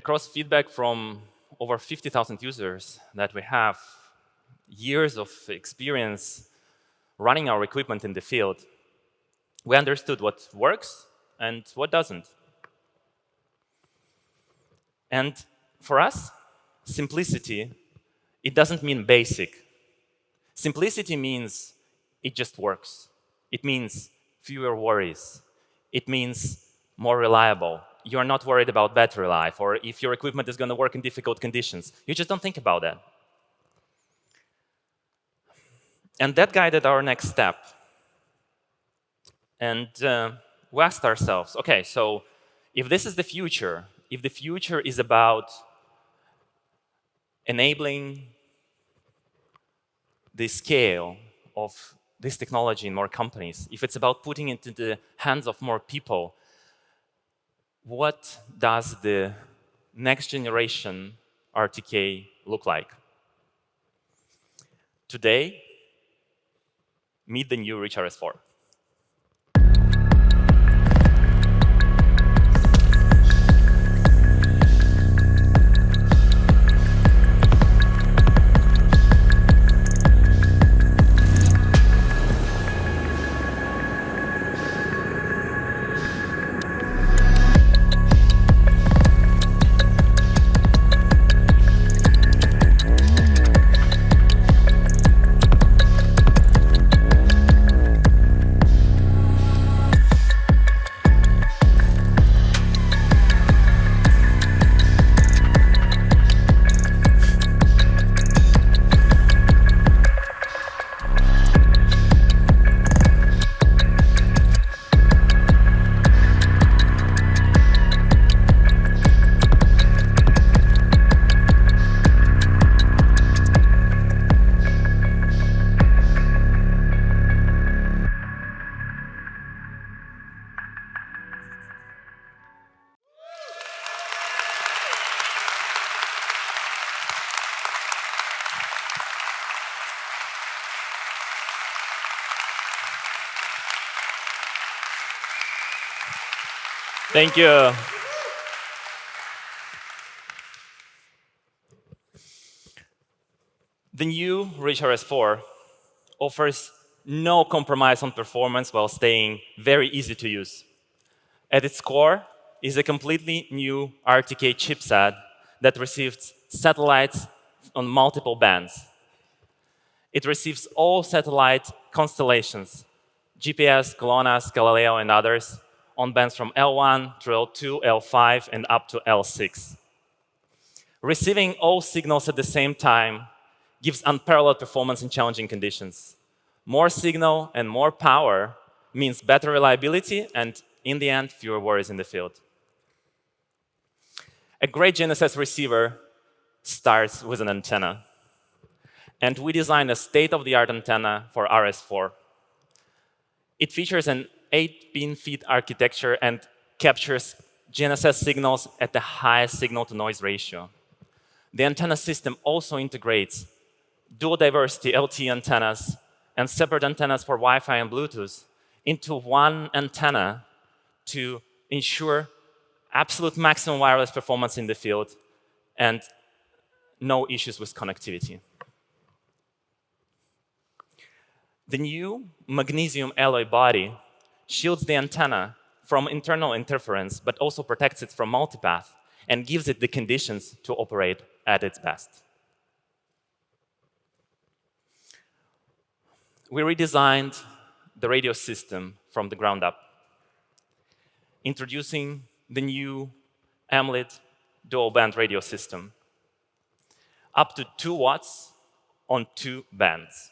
across feedback from over 50,000 users that we have, years of experience running our equipment in the field, we understood what works and what doesn't. And for us, simplicity, it doesn't mean basic. Simplicity means it just works. It means fewer worries. It means more reliable. You're not worried about battery life or if your equipment is going to work in difficult conditions. You just don't think about that. And that guided our next step. And we asked ourselves, OK, so if this is the future, if the future is about enabling the scale of this technology in more companies, if it's about putting it into the hands of more people, what does the next generation RTK look like? Today, meet the new Reach RS4. Thank you. The new Reach RS4 offers no compromise on performance while staying very easy to use. At its core is a completely new RTK chipset that receives satellites on multiple bands. It receives all satellite constellations, GPS, GLONASS, Galileo, and others, on bands from L1 through L2, L5, and up to L6. Receiving all signals at the same time gives unparalleled performance in challenging conditions. More signal and more power means better reliability and, in the end, fewer worries in the field. A great GNSS receiver starts with an antenna. And we designed a state-of-the-art antenna for RS4. It features an 8-pin feed architecture and captures GNSS signals at the highest signal-to-noise ratio. The antenna system also integrates dual diversity LTE antennas and separate antennas for Wi-Fi and Bluetooth into one antenna to ensure absolute maximum wireless performance in the field and no issues with connectivity. The new magnesium alloy body shields the antenna from internal interference, but also protects it from multipath and gives it the conditions to operate at its best. We redesigned the radio system from the ground up, introducing the new Emlid dual-band radio system, up to 2 watts on 2 bands.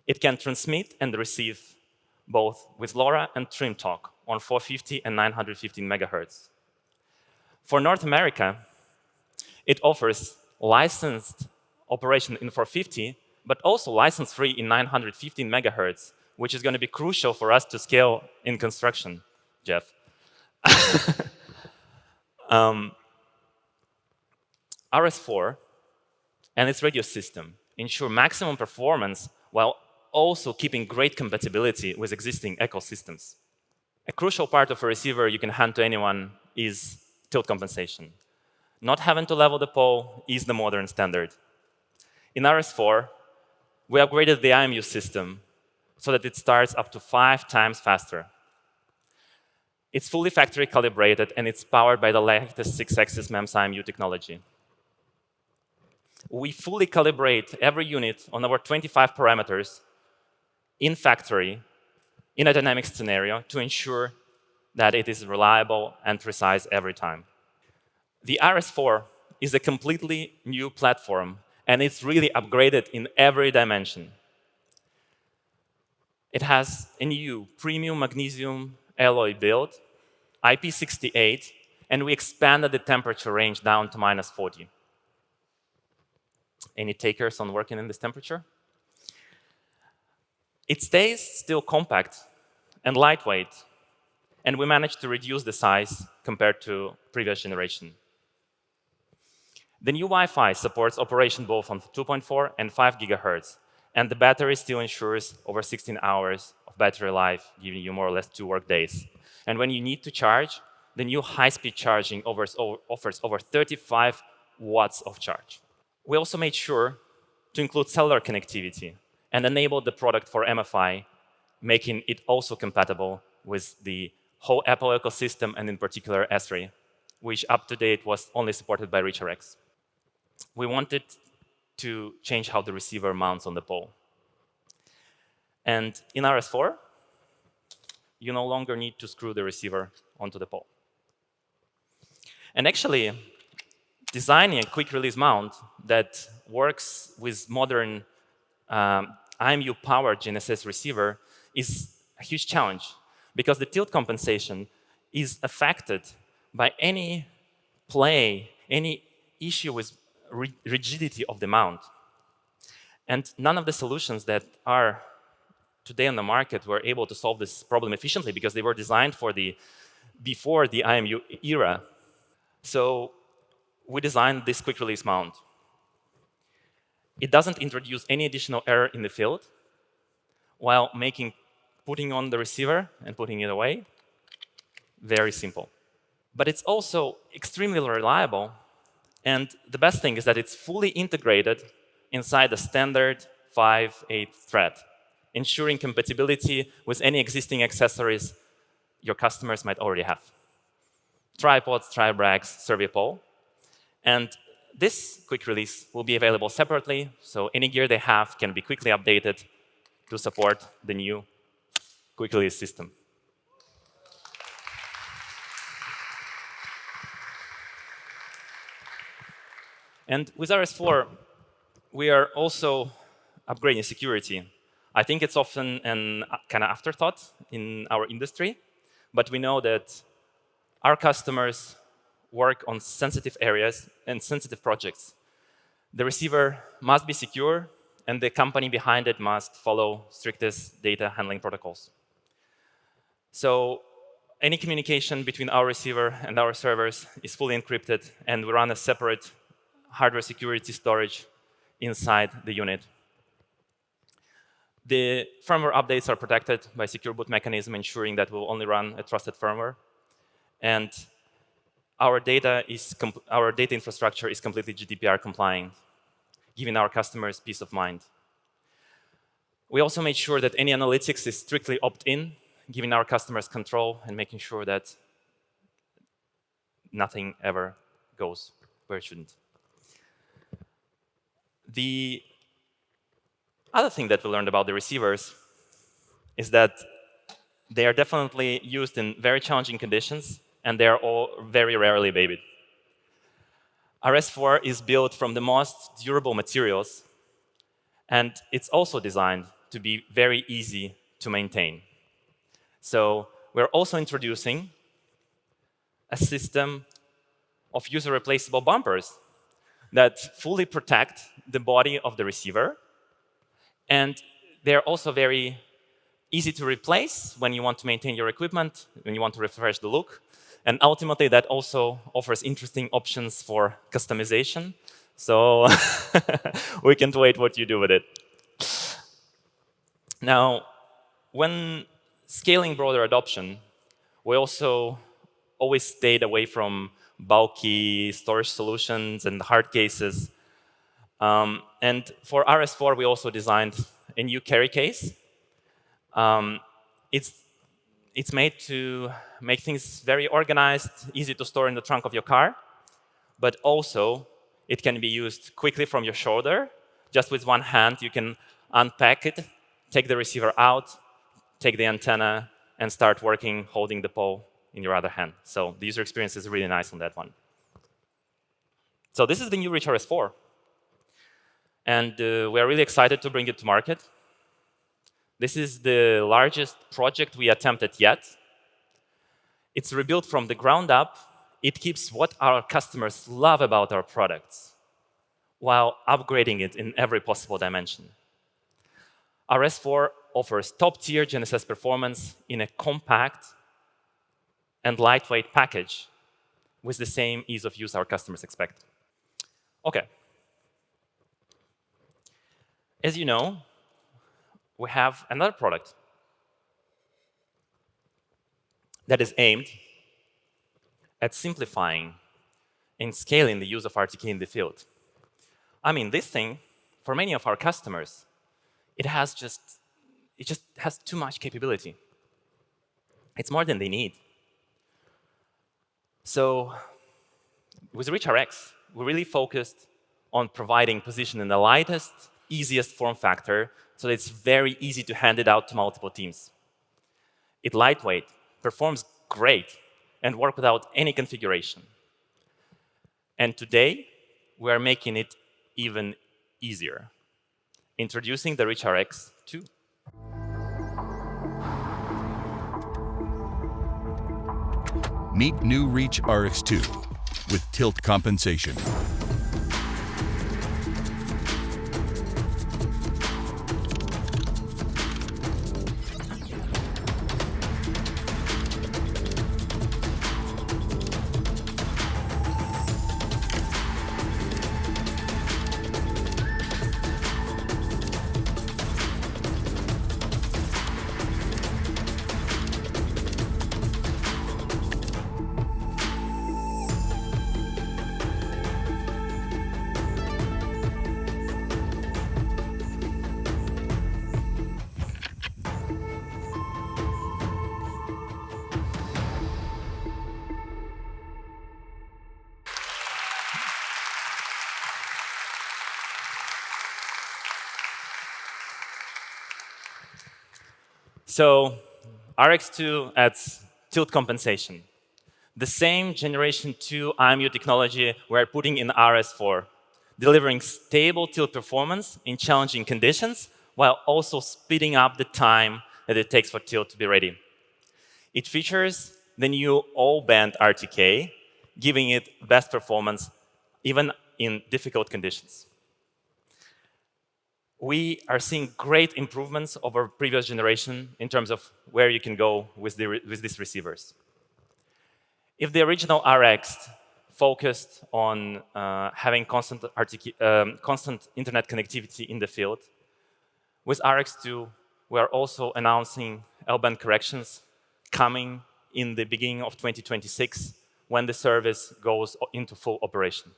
It can transmit and receive both with LoRa and Trim Talk on 450 and 915 megahertz. For North America, it offers licensed operation in 450, but also license-free in 915 megahertz, which is going to be crucial for us to scale in construction, Jeff. RS4 and its radio system ensure maximum performance while also keeping great compatibility with existing ecosystems. A crucial part of a receiver you can hand to anyone is tilt compensation. Not having to level the pole is the modern standard. In RS4, we upgraded the IMU system so that it starts up to 5 times faster. It's fully factory calibrated, and it's powered by the latest 6-axis MEMS IMU technology. We fully calibrate every unit on our 25 parameters in factory in a dynamic scenario to ensure that it is reliable and precise every time. The RS4 is a completely new platform, and it's really upgraded in every dimension. It has a new premium magnesium alloy build, IP68, and we expanded the temperature range down to -40. Any takers on working in this temperature? It stays still compact and lightweight, and we managed to reduce the size compared to previous generation. The new Wi-Fi supports operation both on 2.4 and 5 gigahertz, and the battery still ensures over 16 hours of battery life, giving you more or less 2 work days. And when you need to charge, the new high-speed charging offers over 35 watts of charge. We also made sure to include cellular connectivity and enabled the product for MFI, making it also compatible with the whole Apple ecosystem, and in particular Esri, which up to date was only supported by Reach RX. We wanted to change how the receiver mounts on the pole. And in RS4, you no longer need to screw the receiver onto the pole. And actually, designing a quick-release mount that works with modern IMU-powered GNSS receiver is a huge challenge, because the tilt compensation is affected by any play, any issue with rigidity of the mount. And none of the solutions that are today on the market were able to solve this problem efficiently, because they were designed for before the IMU era. So we designed this quick-release mount. It doesn't introduce any additional error in the field, while making putting on the receiver and putting it away very simple. But it's also extremely reliable, and the best thing is that it's fully integrated inside the standard 5/8 thread, ensuring compatibility with any existing accessories your customers might already have. Tripods, tri-brags, survey pole. And this quick release will be available separately, so any gear they have can be quickly updated to support the new quick release system. And with RS4, we are also upgrading security. I think it's often an kind of afterthought in our industry, but we know that our customers work on sensitive areas and sensitive projects. The receiver must be secure, and the company behind it must follow strictest data handling protocols. So any communication between our receiver and our servers is fully encrypted, and we run a separate hardware security storage inside the unit. The firmware updates are protected by secure boot mechanism, ensuring that we'll only run a trusted firmware. And our data infrastructure is completely GDPR compliant, giving our customers peace of mind. We also made sure that any analytics is strictly opt-in, giving our customers control and making sure that nothing ever goes where it shouldn't. The other thing that we learned about the receivers is that they are definitely used in very challenging conditions, and they are all very rarely babied. RS4 is built from the most durable materials, and it's also designed to be very easy to maintain. So we're also introducing a system of user-replaceable bumpers that fully protect the body of the receiver, and they're also very easy to replace when you want to maintain your equipment, when you want to refresh the look. And ultimately, that also offers interesting options for customization. So we can't wait what you do with it. Now, when scaling broader adoption, we also always stayed away from bulky storage solutions and hard cases. And for RS4, we also designed a new carry case. It's made to make things very organized, easy to store in the trunk of your car, but also it can be used quickly from your shoulder. Just with one hand, you can unpack it, take the receiver out, take the antenna, and start working holding the pole in your other hand. So the user experience is really nice on that one. So this is the new Reach RS4. And we are really excited to bring it to market. This is the largest project we attempted yet. It's rebuilt from the ground up. It keeps what our customers love about our products while upgrading it in every possible dimension. RS4 offers top-tier GNSS performance in a compact and lightweight package with the same ease of use our customers expect. OK. As you know, we have another product that is aimed at simplifying and scaling the use of RTK in the field. I mean, this thing, for many of our customers, it just has too much capability. It's more than they need. So with Reach RX, we really focused on providing position in the lightest, easiest form factor, so that it's very easy to hand it out to multiple teams. It's lightweight, performs great, and works without any configuration. And today, we are making it even easier, introducing the Reach RX2. Meet new Reach RX2 with tilt compensation. So RX2 adds tilt compensation. The same Generation 2 IMU technology we're putting in RS4, delivering stable tilt performance in challenging conditions while also speeding up the time that it takes for tilt to be ready. It features the new all-band RTK, giving it best performance even in difficult conditions. We are seeing great improvements over previous generation in terms of where you can go with these receivers. If the original RX focused on having constant internet connectivity in the field, with RX2, we are also announcing L-band corrections coming in the beginning of 2026 when the service goes into full operation.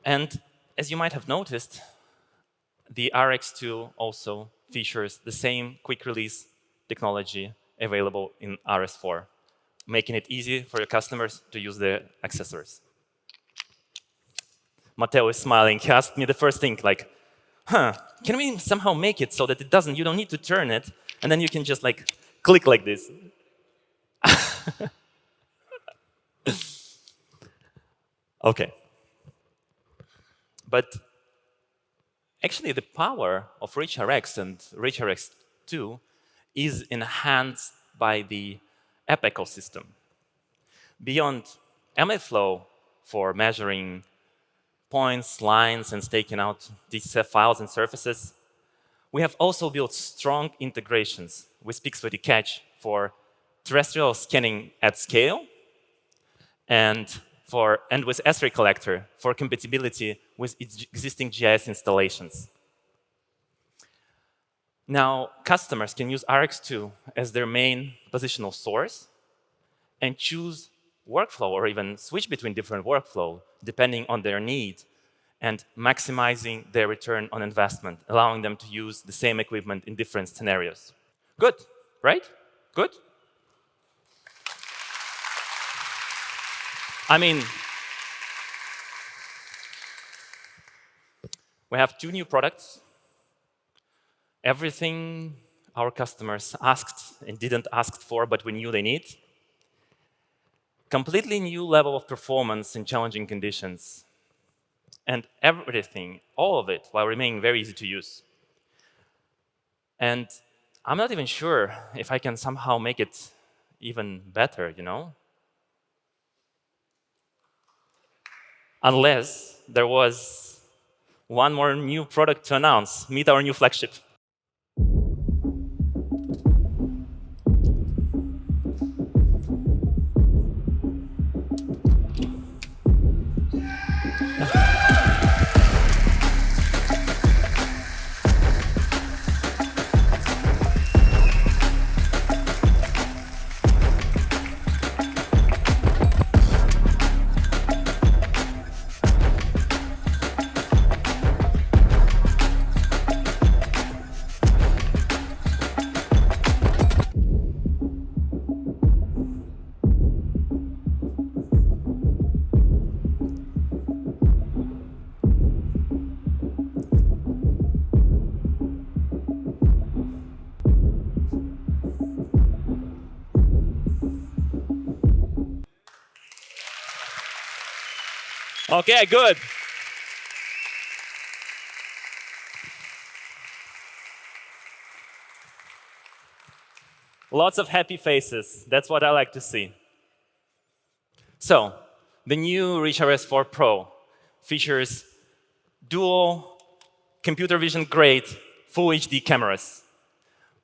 And as you might have noticed, the RX2 also features the same quick-release technology available in RS4, making it easy for your customers to use the accessories. Matteo is smiling. He asked me the first thing, like, can we somehow make it so that you don't need to turn it, and then you can just like click like this? OK. But actually, the power of Reach RX and Reach RX2 is enhanced by the app ecosystem. Beyond Emlid Flow for measuring points, lines, and staking out DCF files and surfaces, we have also built strong integrations with Pixel Catch for terrestrial scanning at scale and with S-Ray Collector for compatibility with existing GIS installations. Now, customers can use RX2 as their main positional source and choose workflow or even switch between different workflow depending on their need and maximizing their return on investment, allowing them to use the same equipment in different scenarios. Good, right? Good? I mean, we have 2 new products. Everything our customers asked and didn't ask for, but we knew they need. Completely new level of performance in challenging conditions. And everything, all of it, while remaining very easy to use. And I'm not even sure if I can somehow make it even better, you know? Unless there was one more new product to announce, meet our new flagship. Okay, good. Lots of happy faces. That's what I like to see. So, the new Reach RS4 Pro features dual computer vision grade full HD cameras.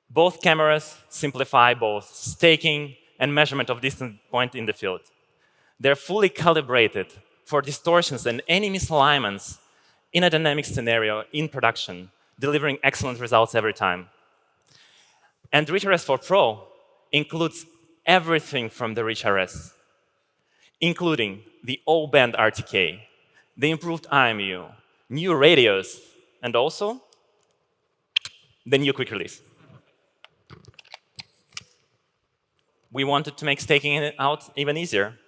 Both cameras simplify both staking and measurement of distant point in the field. They're fully calibrated for distortions and any misalignments in a dynamic scenario in production, delivering excellent results every time. And Reach RS4 Pro includes everything from the Reach RS, including the all-band RTK, the improved IMU, new radios, and also the new quick release. We wanted to make staking it out even easier.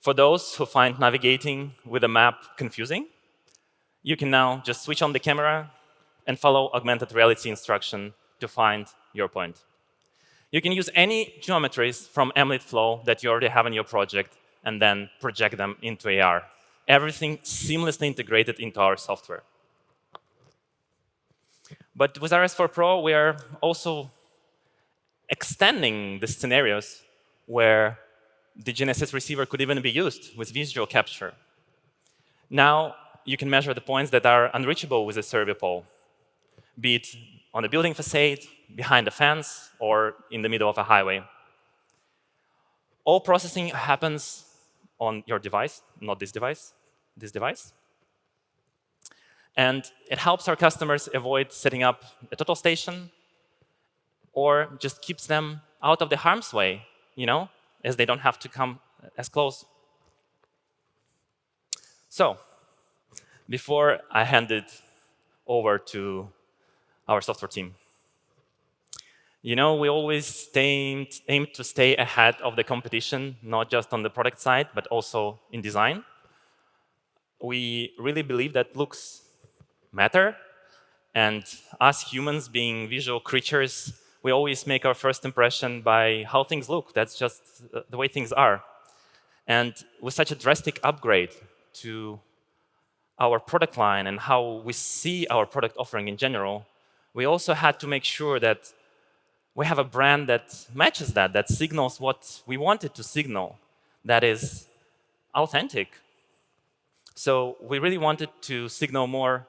For those who find navigating with a map confusing, you can now just switch on the camera and follow augmented reality instruction to find your point. You can use any geometries from Emlid Flow that you already have in your project and then project them into AR. Everything seamlessly integrated into our software. But with RS4 Pro, we are also extending the scenarios where the GNSS receiver could even be used with visual capture. Now, you can measure the points that are unreachable with a survey pole, be it on a building facade, behind a fence, or in the middle of a highway. All processing happens on your device, not this device, this device. And it helps our customers avoid setting up a total station or just keeps them out of the harm's way, you know, as they don't have to come as close. So, before I hand it over to our software team, you know, we always aim to stay ahead of the competition, not just on the product side, but also in design. We really believe that looks matter, and us humans being visual creatures, we always make our first impression by how things look. That's just the way things are. And with such a drastic upgrade to our product line and how we see our product offering in general, we also had to make sure that we have a brand that matches that, that signals what we wanted to signal, that is authentic. So we really wanted to signal more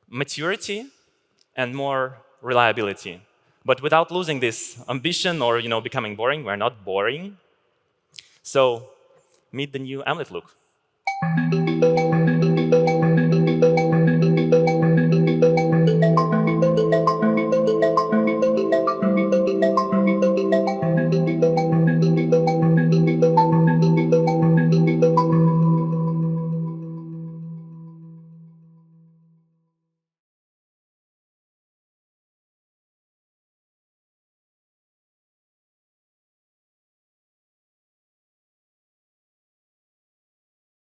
maturity and more reliability, but without losing this ambition or becoming boring. We're not boring. So meet the new Emlid look.